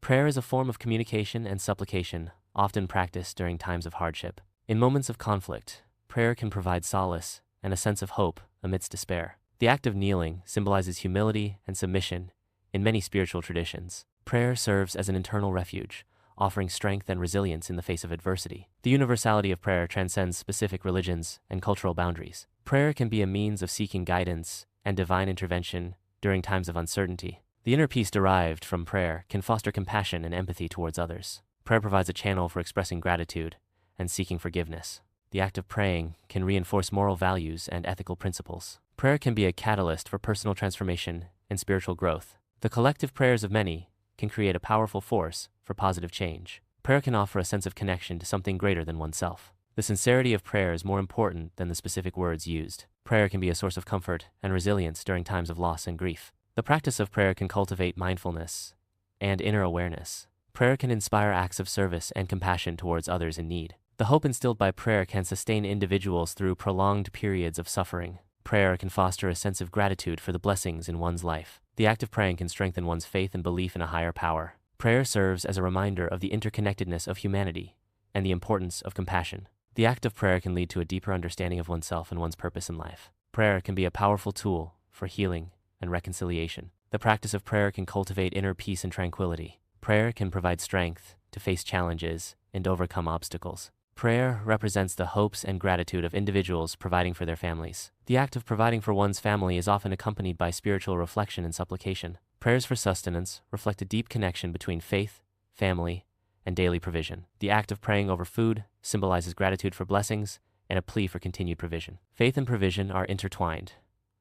Prayer is a form of communication and supplication, often practiced during times of hardship. In moments of conflict, prayer can provide solace and a sense of hope amidst despair. The act of kneeling symbolizes humility and submission in many spiritual traditions. Prayer serves as an internal refuge, offering strength and resilience in the face of adversity. The universality of prayer transcends specific religions and cultural boundaries. Prayer can be a means of seeking guidance and divine intervention during times of uncertainty. The inner peace derived from prayer can foster compassion and empathy towards others. Prayer provides a channel for expressing gratitude and seeking forgiveness. The act of praying can reinforce moral values and ethical principles. Prayer can be a catalyst for personal transformation and spiritual growth. The collective prayers of many can create a powerful force for positive change. Prayer can offer a sense of connection to something greater than oneself. The sincerity of prayer is more important than the specific words used. Prayer can be a source of comfort and resilience during times of loss and grief. The practice of prayer can cultivate mindfulness and inner awareness. Prayer can inspire acts of service and compassion towards others in need. The hope instilled by prayer can sustain individuals through prolonged periods of suffering. Prayer can foster a sense of gratitude for the blessings in one's life. The act of praying can strengthen one's faith and belief in a higher power. Prayer serves as a reminder of the interconnectedness of humanity and the importance of compassion. The act of prayer can lead to a deeper understanding of oneself and one's purpose in life. Prayer can be a powerful tool for healing and reconciliation. The practice of prayer can cultivate inner peace and tranquility. Prayer can provide strength to face challenges and overcome obstacles. Prayer represents the hopes and gratitude of individuals providing for their families. The act of providing for one's family is often accompanied by spiritual reflection and supplication. Prayers for sustenance reflect a deep connection between faith, family, and daily provision. The act of praying over food symbolizes gratitude for blessings and a plea for continued provision. Faith and provision are intertwined,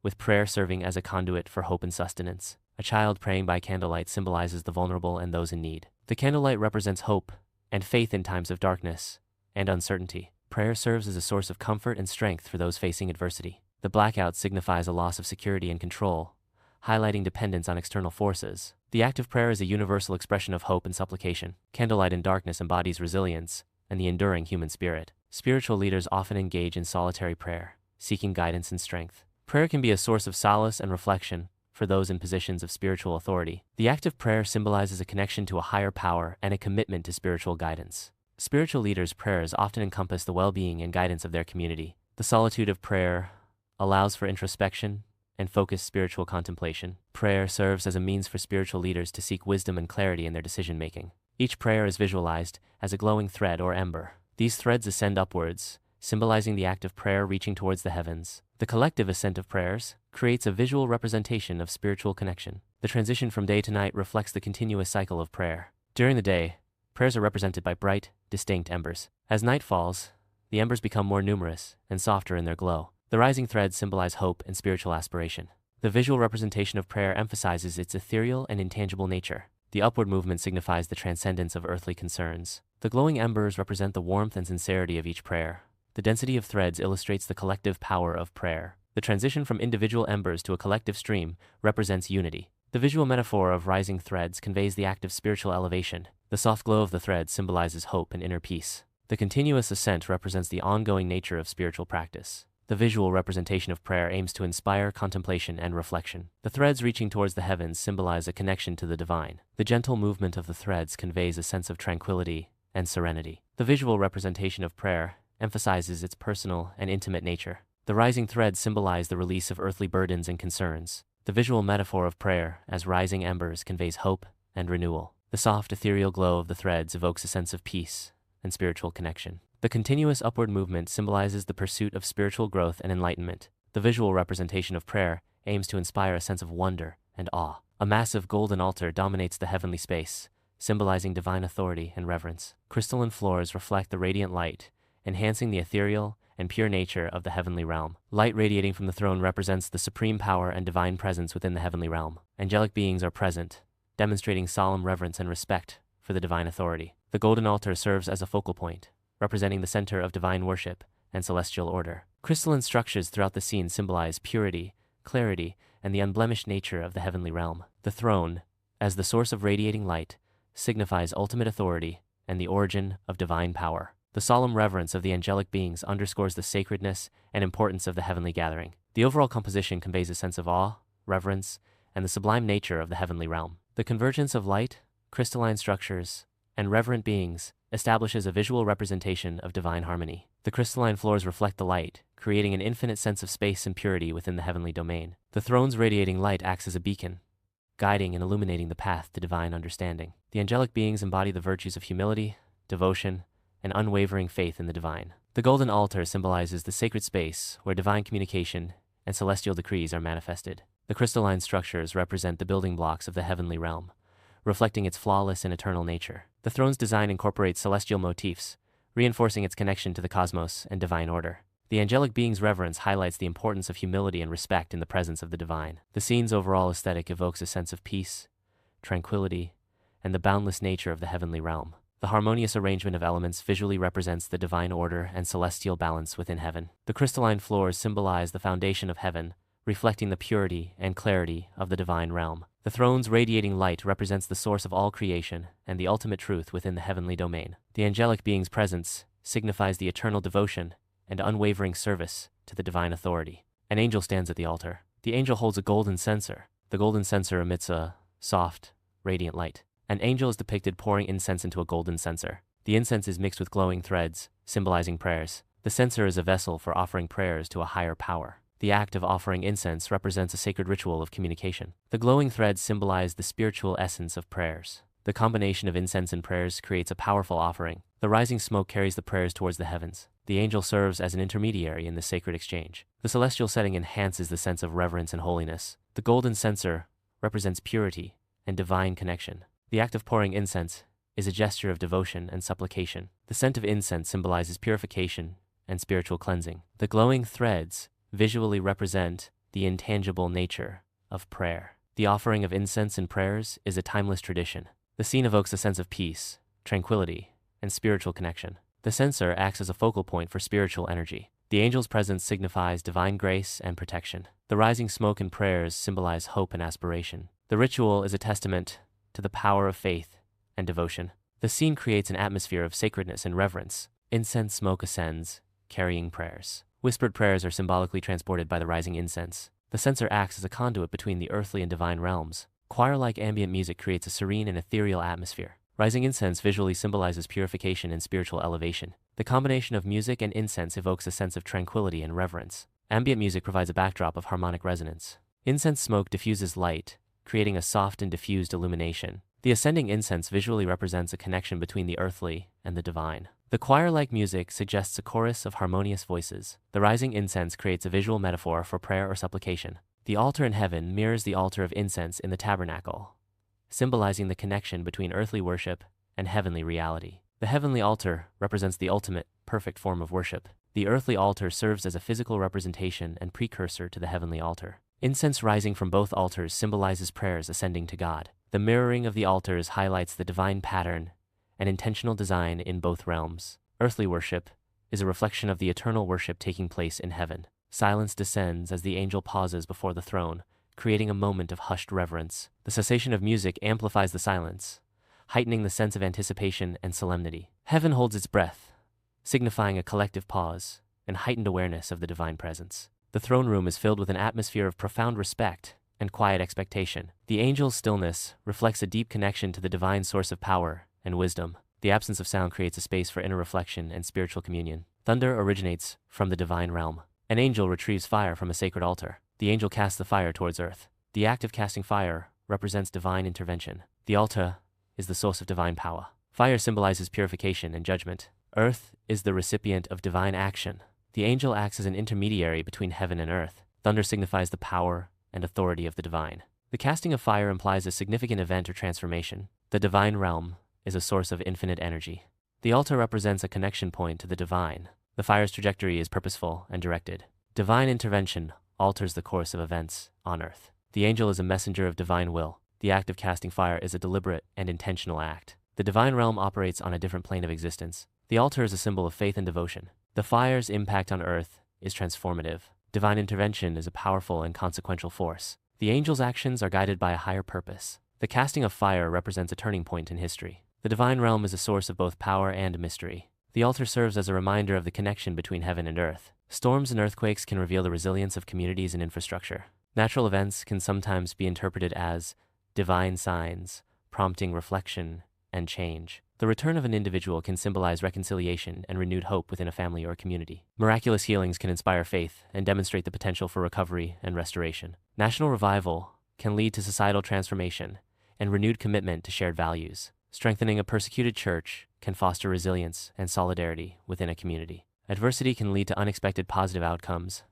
with prayer serving as a conduit for hope and sustenance. A child praying by candlelight symbolizes the vulnerable and those in need. The candlelight represents hope and faith in times of darkness and uncertainty. Prayer serves as a source of comfort and strength for those facing adversity. The blackout signifies a loss of security and control, highlighting dependence on external forces. The act of prayer is a universal expression of hope and supplication. Candlelight in darkness embodies resilience and the enduring human spirit. Spiritual leaders often engage in solitary prayer, seeking guidance and strength. Prayer can be a source of solace and reflection for those in positions of spiritual authority. The act of prayer symbolizes a connection to a higher power and a commitment to spiritual guidance. Spiritual leaders' prayers often encompass the well-being and guidance of their community. The solitude of prayer allows for introspection and focused spiritual contemplation. Prayer serves as a means for spiritual leaders to seek wisdom and clarity in their decision-making. Each prayer is visualized as a glowing thread or ember. These threads ascend upwards, symbolizing the act of prayer reaching towards the heavens. The collective ascent of prayers creates a visual representation of spiritual connection. The transition from day to night reflects the continuous cycle of prayer. During the day, prayers are represented by bright, distinct embers. As night falls, the embers become more numerous and softer in their glow. The rising threads symbolize hope and spiritual aspiration. The visual representation of prayer emphasizes its ethereal and intangible nature. The upward movement signifies the transcendence of earthly concerns. The glowing embers represent the warmth and sincerity of each prayer. The density of threads illustrates the collective power of prayer. The transition from individual embers to a collective stream represents unity. The visual metaphor of rising threads conveys the act of spiritual elevation. The soft glow of the threads symbolizes hope and inner peace. The continuous ascent represents the ongoing nature of spiritual practice. The visual representation of prayer aims to inspire contemplation and reflection. The threads reaching towards the heavens symbolize a connection to the divine. The gentle movement of the threads conveys a sense of tranquility and serenity. The visual representation of prayer emphasizes its personal and intimate nature. The rising threads symbolize the release of earthly burdens and concerns. The visual metaphor of prayer as rising embers conveys hope and renewal. The soft, ethereal glow of the threads evokes a sense of peace and spiritual connection. The continuous upward movement symbolizes the pursuit of spiritual growth and enlightenment. The visual representation of prayer aims to inspire a sense of wonder and awe. A massive golden altar dominates the heavenly space, symbolizing divine authority and reverence. Crystalline floors reflect the radiant light, enhancing the ethereal and pure nature of the heavenly realm. Light radiating from the throne represents the supreme power and divine presence within the heavenly realm. Angelic beings are present, demonstrating solemn reverence and respect for the divine authority. The golden altar serves as a focal point, representing the center of divine worship and celestial order. Crystalline structures throughout the scene symbolize purity, clarity, and the unblemished nature of the heavenly realm. The throne, as the source of radiating light, signifies ultimate authority and the origin of divine power. The solemn reverence of the angelic beings underscores the sacredness and importance of the heavenly gathering. The overall composition conveys a sense of awe, reverence, and the sublime nature of the heavenly realm. The convergence of light, crystalline structures, and reverent beings, establishes a visual representation of divine harmony. The crystalline floors reflect the light, creating an infinite sense of space and purity within the heavenly domain. The throne's radiating light acts as a beacon, guiding and illuminating the path to divine understanding. The angelic beings embody the virtues of humility, devotion, and unwavering faith in the divine. The golden altar symbolizes the sacred space where divine communication and celestial decrees are manifested. The crystalline structures represent the building blocks of the heavenly realm, reflecting its flawless and eternal nature. The throne's design incorporates celestial motifs, reinforcing its connection to the cosmos and divine order. The angelic being's reverence highlights the importance of humility and respect in the presence of the divine. The scene's overall aesthetic evokes a sense of peace, tranquility, and the boundless nature of the heavenly realm. The harmonious arrangement of elements visually represents the divine order and celestial balance within heaven. The crystalline floors symbolize the foundation of heaven, reflecting the purity and clarity of the divine realm. The throne's radiating light represents the source of all creation and the ultimate truth within the heavenly domain. The angelic being's presence signifies the eternal devotion and unwavering service to the divine authority. An angel stands at the altar. The angel holds a golden censer. The golden censer emits a soft, radiant light. An angel is depicted pouring incense into a golden censer. The incense is mixed with glowing threads, symbolizing prayers. The censer is a vessel for offering prayers to a higher power. The act of offering incense represents a sacred ritual of communication. The glowing threads symbolize the spiritual essence of prayers. The combination of incense and prayers creates a powerful offering. The rising smoke carries the prayers towards the heavens. The angel serves as an intermediary in the sacred exchange. The celestial setting enhances the sense of reverence and holiness. The golden censer represents purity and divine connection. The act of pouring incense is a gesture of devotion and supplication. The scent of incense symbolizes purification and spiritual cleansing. The glowing threads visually represent the intangible nature of prayer. The offering of incense and prayers is a timeless tradition. The scene evokes a sense of peace, tranquility, and spiritual connection. The censer acts as a focal point for spiritual energy. The angel's presence signifies divine grace and protection. The rising smoke and prayers symbolize hope and aspiration. The ritual is a testament to the power of faith and devotion. The scene creates an atmosphere of sacredness and reverence. Incense smoke ascends, carrying prayers. Whispered prayers are symbolically transported by the rising incense. The censer acts as a conduit between the earthly and divine realms. Choir-like ambient music creates a serene and ethereal atmosphere. Rising incense visually symbolizes purification and spiritual elevation. The combination of music and incense evokes a sense of tranquility and reverence. Ambient music provides a backdrop of harmonic resonance. Incense smoke diffuses light, creating a soft and diffused illumination. The ascending incense visually represents a connection between the earthly and the divine. The choir-like music suggests a chorus of harmonious voices. The rising incense creates a visual metaphor for prayer or supplication. The altar in heaven mirrors the altar of incense in the tabernacle, symbolizing the connection between earthly worship and heavenly reality. The heavenly altar represents the ultimate, perfect form of worship. The earthly altar serves as a physical representation and precursor to the heavenly altar. Incense rising from both altars symbolizes prayers ascending to God. The mirroring of the altars highlights the divine pattern and intentional design in both realms. Earthly worship is a reflection of the eternal worship taking place in heaven. Silence descends as the angel pauses before the throne, creating a moment of hushed reverence. The cessation of music amplifies the silence, heightening the sense of anticipation and solemnity. Heaven holds its breath, signifying a collective pause and heightened awareness of the divine presence. The throne room is filled with an atmosphere of profound respect and quiet expectation. The angel's stillness reflects a deep connection to the divine source of power and wisdom. The absence of sound creates a space for inner reflection and spiritual communion. Thunder originates from the divine realm. An angel retrieves fire from a sacred altar. The angel casts the fire towards earth. The act of casting fire represents divine intervention. The altar is the source of divine power. Fire symbolizes purification and judgment. Earth is the recipient of divine action. The angel acts as an intermediary between heaven and earth. Thunder signifies the power and authority of the divine. The casting of fire implies a significant event or transformation. The divine realm is a source of infinite energy. The altar represents a connection point to the divine. The fire's trajectory is purposeful and directed. Divine intervention alters the course of events on earth. The angel is a messenger of divine will. The act of casting fire is a deliberate and intentional act. The divine realm operates on a different plane of existence. The altar is a symbol of faith and devotion. The fire's impact on earth is transformative. Divine intervention is a powerful and consequential force. The angel's actions are guided by a higher purpose. The casting of fire represents a turning point in history. The divine realm is a source of both power and mystery. The altar serves as a reminder of the connection between heaven and earth. Storms and earthquakes can reveal the resilience of communities and infrastructure. Natural events can sometimes be interpreted as divine signs, prompting reflection and change. The return of an individual can symbolize reconciliation and renewed hope within a family or community. Miraculous healings can inspire faith and demonstrate the potential for recovery and restoration. National revival can lead to societal transformation and renewed commitment to shared values. Strengthening a persecuted church can foster resilience and solidarity within a community. Adversity can lead to unexpected positive outcomes,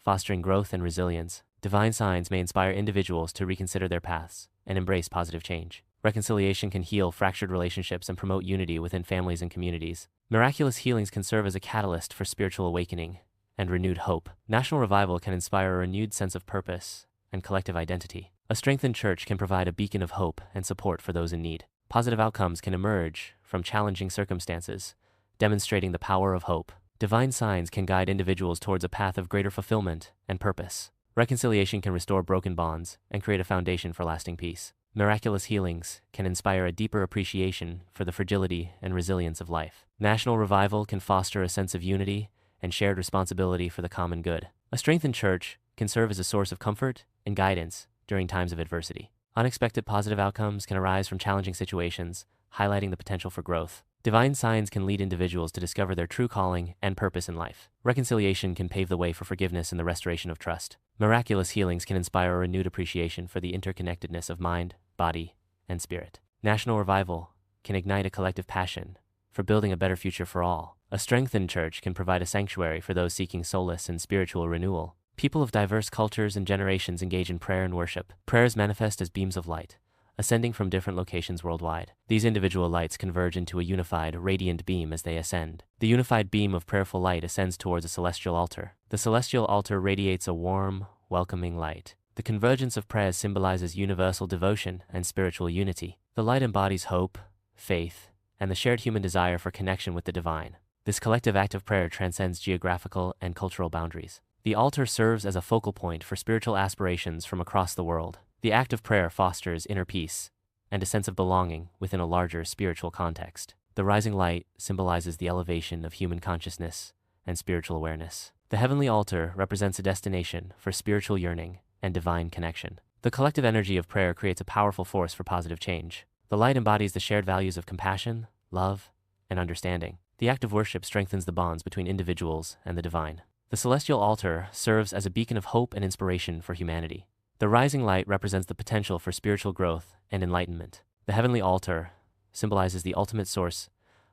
fostering growth and resilience. Divine signs may inspire individuals to reconsider their paths and embrace positive change. Reconciliation can heal fractured relationships and promote unity within families and communities. Miraculous healings can serve as a catalyst for spiritual awakening and renewed hope. National revival can inspire a renewed sense of purpose and collective identity. A strengthened church can provide a beacon of hope and support for those in need. Positive outcomes can emerge from challenging circumstances, demonstrating the power of hope. Divine signs can guide individuals towards a path of greater fulfillment and purpose. Reconciliation can restore broken bonds and create a foundation for lasting peace. Miraculous healings can inspire a deeper appreciation for the fragility and resilience of life. National revival can foster a sense of unity and shared responsibility for the common good. A strengthened church can serve as a source of comfort and guidance during times of adversity. Unexpected positive outcomes can arise from challenging situations, highlighting the potential for growth. Divine signs can lead individuals to discover their true calling and purpose in life. Reconciliation can pave the way for forgiveness and the restoration of trust. Miraculous healings can inspire a renewed appreciation for the interconnectedness of mind, body, and spirit. National revival can ignite a collective passion for building a better future for all. A strengthened church can provide a sanctuary for those seeking solace and spiritual renewal. People of diverse cultures and generations engage in prayer and worship. Prayers manifest as beams of light, ascending from different locations worldwide. These individual lights converge into a unified, radiant beam as they ascend. The unified beam of prayerful light ascends towards a celestial altar. The celestial altar radiates a warm, welcoming light. The convergence of prayers symbolizes universal devotion and spiritual unity. The light embodies hope, faith, and the shared human desire for connection with the divine. This collective act of prayer transcends geographical and cultural boundaries. The altar serves as a focal point for spiritual aspirations from across the world. The act of prayer fosters inner peace and a sense of belonging within a larger spiritual context. The rising light symbolizes the elevation of human consciousness and spiritual awareness. The heavenly altar represents a destination for spiritual yearning and divine connection. The collective energy of prayer creates a powerful force for positive change. The light embodies the shared values of compassion, love, and understanding. The act of worship strengthens the bonds between individuals and the divine. The celestial altar serves as a beacon of hope and inspiration for humanity. The rising light represents the potential for spiritual growth and enlightenment. The heavenly altar symbolizes the ultimate source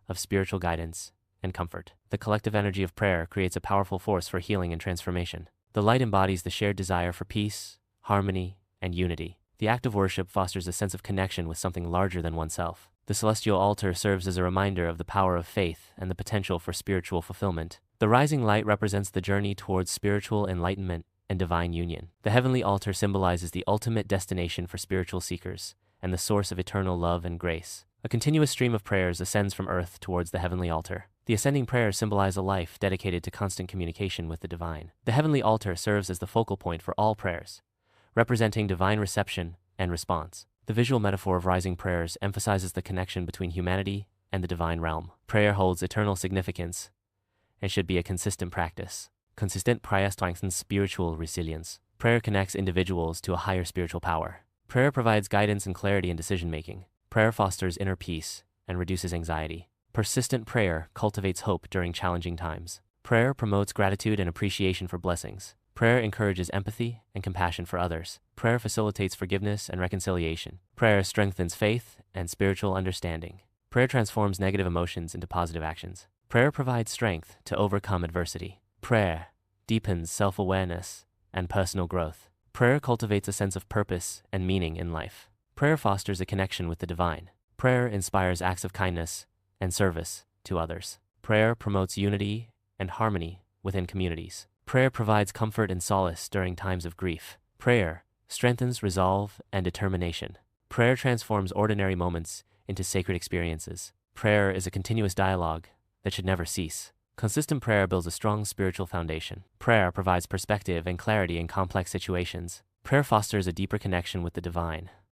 of spiritual guidance and comfort. The collective energy of prayer creates a powerful force for healing and transformation. The light embodies the shared desire for peace, harmony, and unity. The act of worship fosters a sense of connection with something larger than oneself. The celestial altar serves as a reminder of the power of faith and the potential for spiritual fulfillment. The rising light represents the journey towards spiritual enlightenment and divine union. The heavenly altar symbolizes the ultimate destination for spiritual seekers and the source of eternal love and grace. A continuous stream of prayers ascends from earth towards the heavenly altar. The ascending prayers symbolize a life dedicated to constant communication with the divine. The heavenly altar serves as the focal point for all prayers, representing divine reception and response. The visual metaphor of rising prayers emphasizes the connection between humanity and the divine realm. Prayer holds eternal significance and should be a consistent practice. Consistent prayer strengthens spiritual resilience. Prayer connects individuals to a higher spiritual power. Prayer provides guidance and clarity in decision-making. Prayer fosters inner peace and reduces anxiety. Persistent prayer cultivates hope during challenging times. Prayer promotes gratitude and appreciation for blessings. Prayer encourages empathy and compassion for others. Prayer facilitates forgiveness and reconciliation. Prayer strengthens faith and spiritual understanding. Prayer transforms negative emotions into positive actions. Prayer provides strength to overcome adversity. Prayer deepens self-awareness and personal growth. Prayer cultivates a sense of purpose and meaning in life. Prayer fosters a connection with the divine. Prayer inspires acts of kindness and service to others. Prayer promotes unity and harmony within communities. Prayer provides comfort and solace during times of grief. Prayer strengthens resolve and determination. Prayer transforms ordinary moments into sacred experiences. Prayer is a continuous dialogue that should never cease. Consistent prayer builds a strong spiritual foundation. Prayer provides perspective and clarity in complex situations. Prayer fosters a deeper connection with the divine.